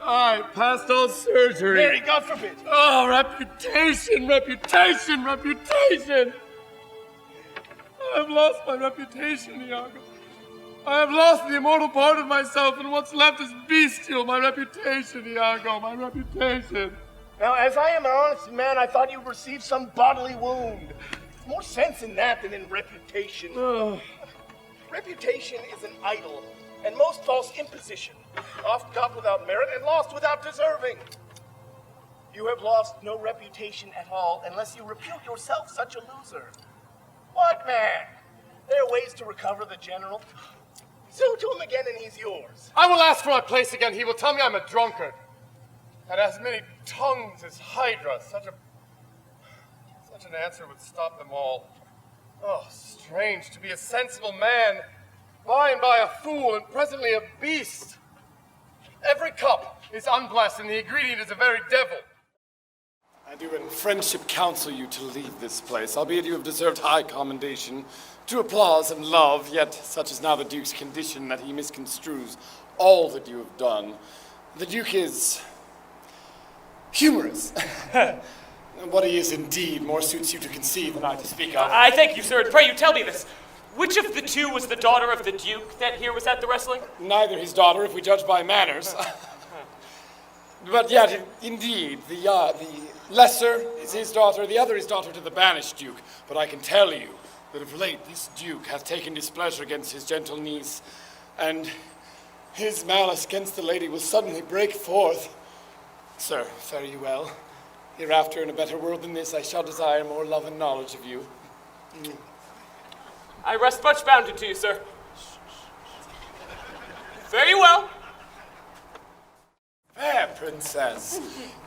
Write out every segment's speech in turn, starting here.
I passed all surgery. Mary, God forbid. Oh, reputation. I have lost my reputation, Iago. I have lost the immortal part of myself, and what's left is bestial. My reputation, Iago, my reputation. Now, as I am an honest man, I thought you received some bodily wound. There's more sense in that than in reputation. Reputation is an idol, and most false imposition, oft got without merit and lost without deserving. You have lost no reputation at all unless you repute yourself such a loser. What, man? There are ways to recover the general. Sue to him again and he's yours. I will ask for my place again. He will tell me I'm a drunkard. And as many tongues as Hydra. Such an answer would stop them all. Oh, strange to be a sensible man, by and by a fool, and presently a beast. Every cup is unblessed, and the ingredient is a very devil. I do in friendship counsel you to leave this place, albeit you have deserved high commendation, to applause and love, yet such is now the Duke's condition that he misconstrues all that you have done. The Duke is humorous. What he is indeed more suits you to conceive than I to speak of. I thank you, sir, and pray you tell me this. Which of the two was the daughter of the Duke that here was at the wrestling? Neither his daughter, if we judge by manners. But yet, indeed, the lesser is his daughter, the other is daughter to the banished Duke. But I can tell you that of late this Duke hath taken displeasure against his gentle niece, and his malice against the lady will suddenly break forth. Sir, fare you well. Hereafter, in a better world than this, I shall desire more love and knowledge of you. I rest much bounded to you, sir. Fare you well. Fair princess,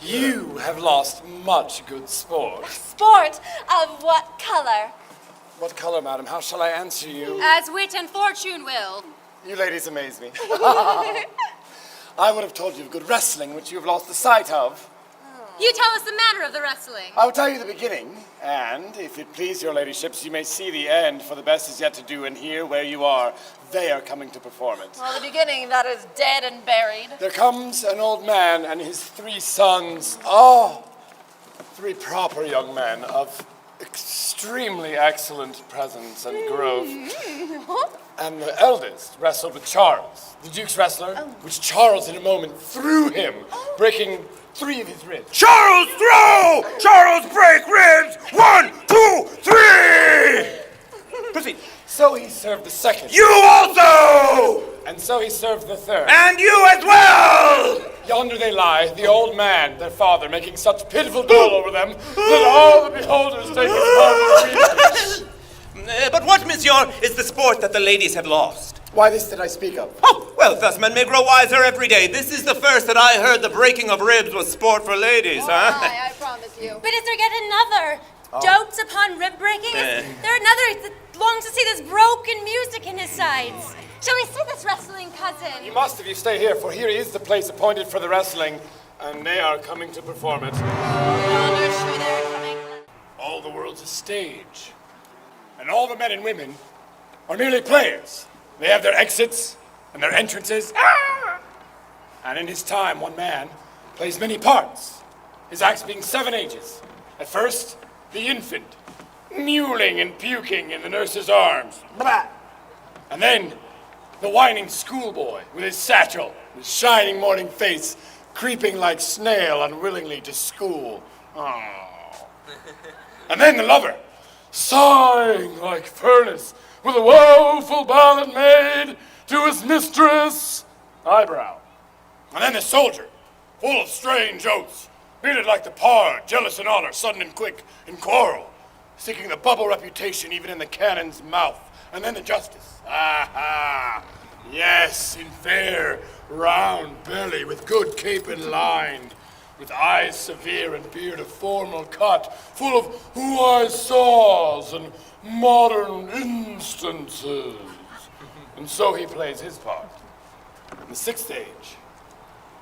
you have lost much good sport. Sport of what color? What color, madam? How shall I answer you? As wit and fortune will. You ladies amaze me. I would have told you of good wrestling, which you have lost the sight of. You tell us the manner of the wrestling. I will tell you the beginning, and if it please your ladyships, you may see the end, for the best is yet to do, and here where you are, they are coming to perform it. Well, the beginning, that is dead and buried. There comes an old man and his 3 sons. Oh, 3 proper young men of extremely excellent presence and growth. And the eldest wrestled with Charles, the Duke's wrestler, which Charles in a moment threw him, breaking 3 of his ribs. Charles throw! Charles break ribs! 1, 2, 3! Proceed. So he served the second. You also! And so he served the third. And you as well! Yonder they lie, the old man, their father, making such pitiful dole over them that all the beholders take his part. But what, monsieur, is the sport that the ladies have lost? Why, this did I speak of? Oh, well, thus men may grow wiser every day. This is the first that I heard the breaking of ribs was sport for ladies, huh? I promise you. But is there yet another? Dotes upon rib breaking? Is there another that longs to see this broken music in his sides? Shall we see this wrestling, cousin? You must if you stay here, for here is the place appointed for the wrestling, and they are coming to perform it. Yonder, sure they're coming. All the world's a stage, and all the men and women are merely players. They have their exits and their entrances. And in his time, one man plays many parts, his acts being 7 ages. At first, the infant, mewling and puking in the nurse's arms. Blah. And then, the whining schoolboy with his satchel, his shining morning face, creeping like snail unwillingly to school. Oh. And then the lover, sighing like furnace, with a woeful ballad made to his mistress, eyebrow. And then the soldier, full of strange oaths, bearded like the pard, jealous in honor, sudden and quick in quarrel, seeking the bubble reputation even in the cannon's mouth. And then the justice, yes, in fair, round belly, with good cape and lined, with eyes severe and beard of formal cut, full of who I saws and modern instances. And so he plays his part. In the 6th age,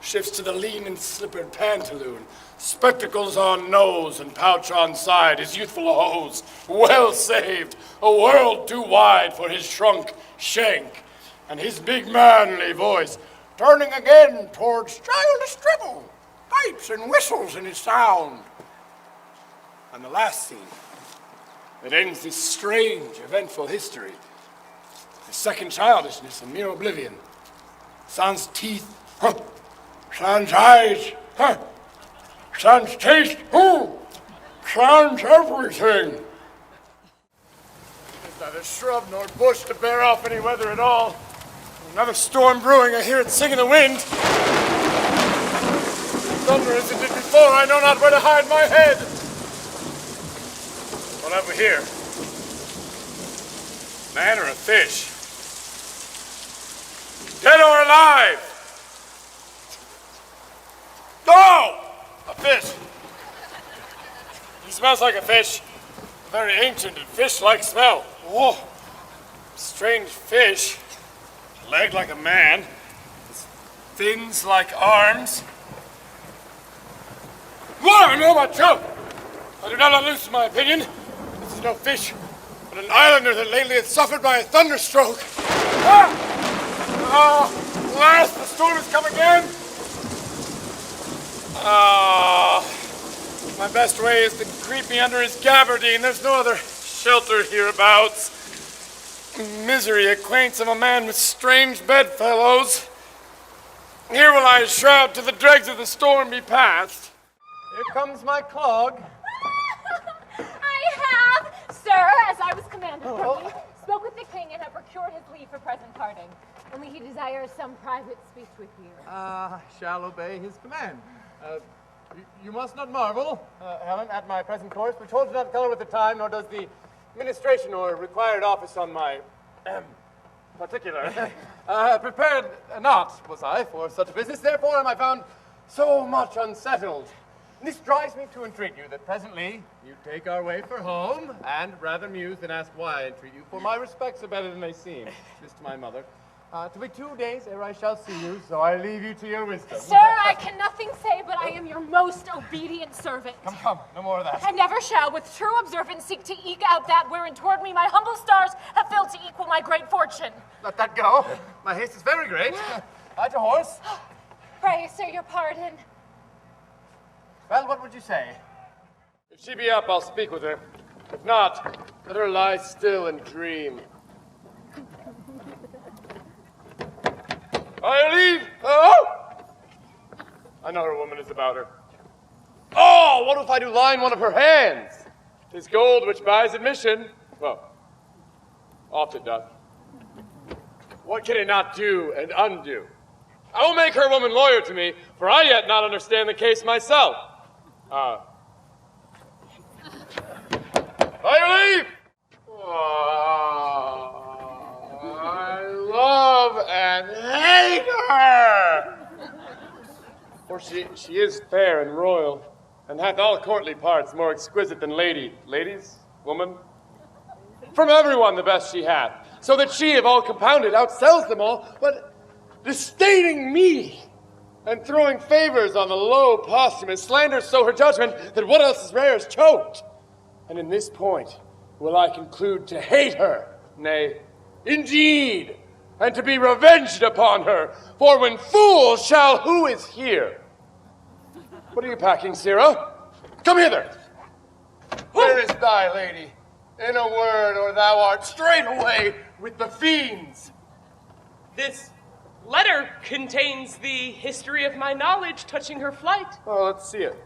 shifts to the lean and slippered pantaloon, spectacles on nose and pouch on side, his youthful hose well saved, a world too wide for his shrunk shank, and his big manly voice turning again towards childish dribble, pipes and whistles in his sound. And the last scene that ends this strange, eventful history is second childishness and mere oblivion. Sans teeth, huh? Sans eyes, huh? Sans taste, sans everything. There's neither shrub nor bush to bear off any weather at all. Another storm brewing, I hear it sing in the wind. Thunder as it did before, I know not where to hide my head. What have we here? Man or a fish? Dead or alive? Oh! A fish. He smells like a fish. A very ancient and fish-like smell. Oh, strange fish. Leg like a man. His fins like arms. Whoa, I know my joke. I do not lose my opinion. This is no fish, but an islander that lately hath suffered by a thunderstroke. Ah! Oh, alas, the storm has come again. My best way is to creep me under his gabardine. There's no other shelter hereabouts. Misery acquaints of a man with strange bedfellows. Here will I shroud till the dregs of the storm be past. Here comes my clog. I have, sir, as I was commanded from you, spoke with the king and have procured his leave for present parting. Only he desires some private speech with you. Shall obey his command. You must not marvel, Helen, at my present course, which holds not color with the time, nor does the administration or required office on my particular. Prepared not, was I, for such a business. Therefore am I found so much unsettled. This drives me to entreat you that presently you take our way for home, and rather mused than asked why I entreat you, for my respects are better than they seem. This to my mother. To be 2 days ere I shall see you, so I leave you to your wisdom. Sir, I can nothing say, but I am your most obedient servant. Come, no more of that. I never shall, with true observance, seek to eke out that wherein toward me my humble stars have failed to equal my great fortune. Let that go. My haste is very great. I to horse. Pray, sir, your pardon. Well, what would you say? If she be up, I'll speak with her. If not, let her lie still and dream. I leave. Oh! I know her woman is about her. Oh, what if I do line one of her hands? 'Tis gold which buys admission. Well, oft it doth. What can it not do and undo? I will make her woman lawyer to me, for I yet not understand the case myself. I leave. I love and hate her. For she is fair and royal, and hath all courtly parts more exquisite than ladies, woman. From everyone the best she hath, so that she, of all compounded, outsells them all, but disdaining me, and throwing favors on the low posthumous, slanders so her judgment that what else is rare is choked. And in this point will I conclude to hate her, nay, indeed, and to be revenged upon her, for when fools shall, who is here? What are you packing, Sirrah? Come hither. Where is thy lady? In a word, or thou art straightway with the fiends. This letter contains the history of my knowledge touching her flight. Oh, let's see it.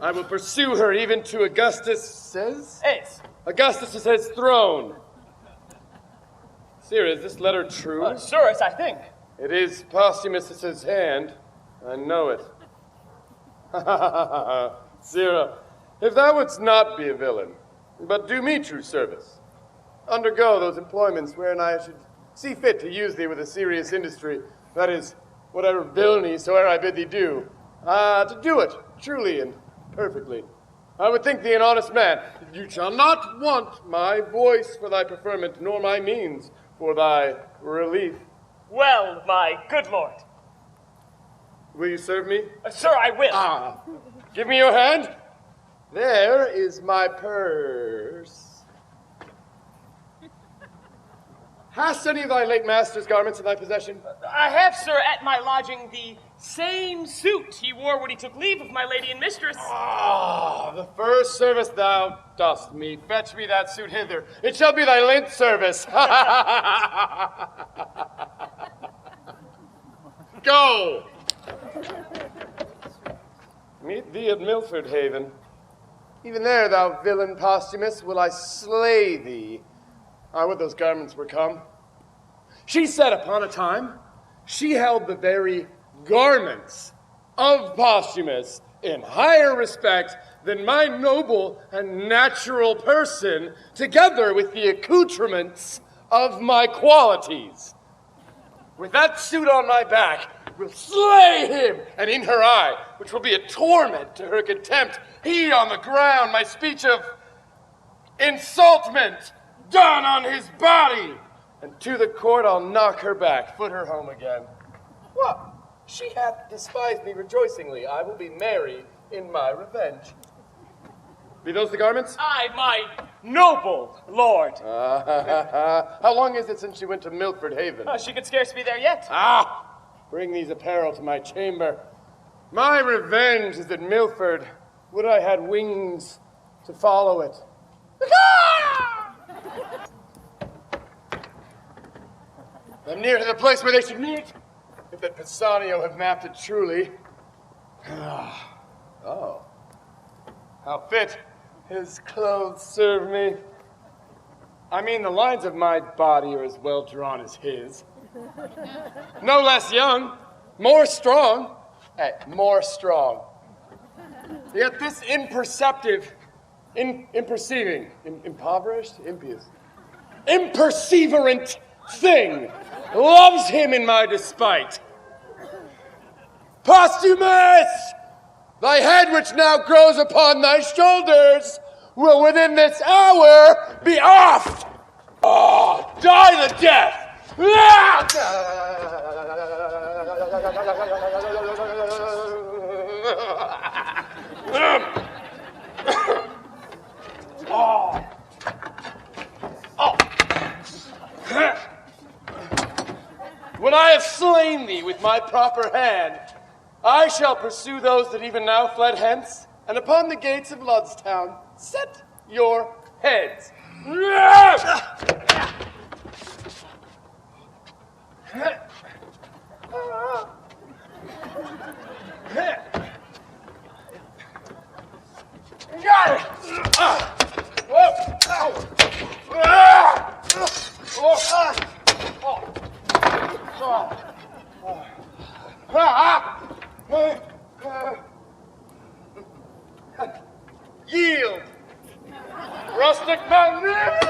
I will pursue her even to Augustus' throne. Sirrah, is this letter true? Sure, as I think. It is Posthumus's hand. I know it. Sirrah, if thou wouldst not be a villain, but do me true service, undergo those employments wherein I should see fit to use thee with a serious industry, that is, whatever villainy soe'er I bid thee do, to do it truly and perfectly. I would think thee an honest man. You shall not want my voice for thy preferment, nor my means for thy relief. Well, my good lord. Will you serve me? Sir, I will. Give me your hand. There is my purse. Hast any of thy late master's garments in thy possession? I have, sir, at my lodging the same suit he wore when he took leave of my lady and mistress. Ah, the first service thou dost me. Fetch me that suit hither. It shall be thy length service. Go! Meet thee at Milford Haven. Even there, thou villain Posthumus, will I slay thee. I would those garments were come. She said upon a time, she held the very garments of Posthumus in higher respect than my noble and natural person, together with the accoutrements of my qualities. With that suit on my back, will slay him, and in her eye, which will be a torment to her contempt, he on the ground, my speech of insultment done on his body, and to the court I'll knock her back, foot her home again. What? She hath despised me rejoicingly. I will be merry in my revenge. Be those the garments? Aye, my noble lord. How long is it since she went to Milford Haven? She could scarce be there yet. Ah! Bring these apparel to my chamber. My revenge is at Milford. Would I had wings to follow it. I'm near to the place where they should meet. If that Pisanio have mapped it truly. Oh. How fit his clothes serve me. I mean, the lines of my body are as well drawn as his. No less young, more strong. More strong. Yet this imperceptive, imperceiving, impoverished, impious, imperseverant thing loves him in my despite. Posthumus! Thy head which now grows upon thy shoulders will within this hour be off! Oh, die the death! When I have slain thee with my proper hand, I shall pursue those that even now fled hence, and upon the gates of Ludstown set your heads. Yield! Rustic man!